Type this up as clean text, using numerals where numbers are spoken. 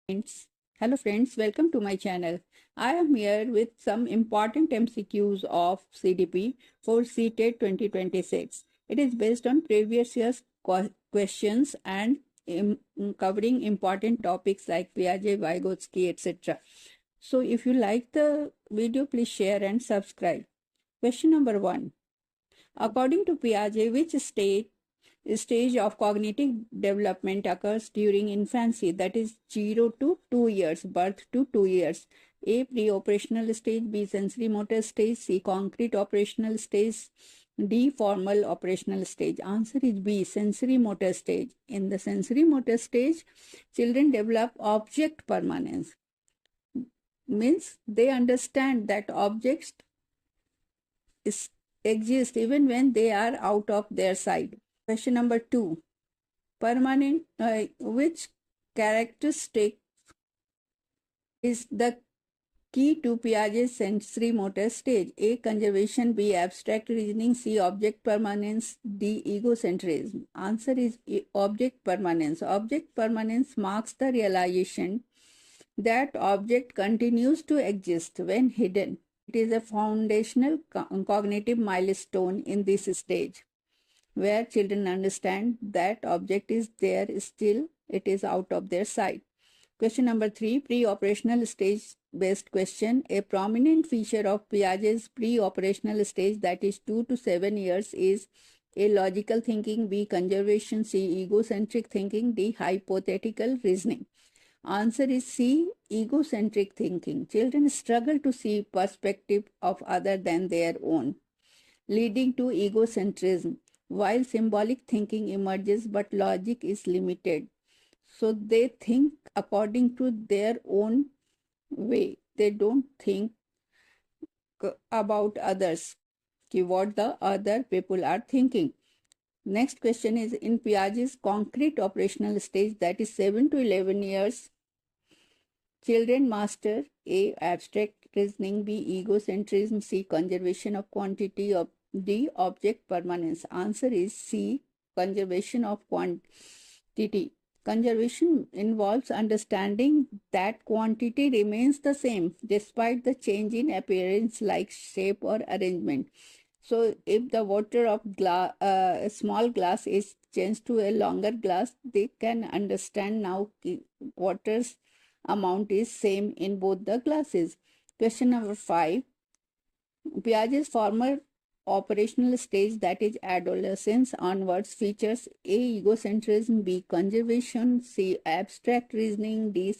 Friends. Hello friends, welcome to my channel. I am here with some important MCQs of CDP for CTET 2026. It is based on previous year's questions and covering important topics like Piaget, Vygotsky, etc. So if you like the video, please share and subscribe. Question number 1. According to Piaget, which stage of cognitive development occurs during infancy, that is 0 to 2 years, birth to 2 years? A. Pre-operational stage, B. Sensory motor stage, C. Concrete operational stage, D. Formal operational stage. Answer is B. Sensory motor stage. In the sensory motor stage, children develop object permanence. Means they understand that objects exist even when they are out of their sight. Question number 2. Which characteristic is the key to Piaget's sensory motor stage? A. Conservation, B. Abstract reasoning, C. Object permanence, D. Egocentrism. Answer is object permanence. Object permanence marks the realization that object continues to exist when hidden. It is a foundational cognitive milestone in this stage, where children understand that object is there, still it is out of their sight. Question number 3, pre-operational stage based question. A prominent feature of Piaget's pre-operational stage, that is 2 to 7 years, is A. Logical thinking, B. Conservation, C. Egocentric thinking, D. Hypothetical reasoning. Answer is C. Egocentric thinking. Children struggle to see perspective of other than their own, leading to egocentrism, while symbolic thinking emerges but logic is limited. So they think according to their own way. They don't think about others, what the other people are thinking. Next question is, in Piaget's concrete operational stage, that is 7 to 11 years, children master A. Abstract reasoning, B. Egocentrism, C. Conservation of quantity, D. Object permanence. Answer is C. Conservation of quantity. Conservation involves understanding that quantity remains the same despite the change in appearance like shape or arrangement. So if the water of a small glass is changed to a longer glass, they can understand now water's amount is same in both the glasses. Question number 5. Piaget's former operational stage, that is adolescence onwards, features A. Egocentrism, B. Conservation, C. Abstract reasoning, D.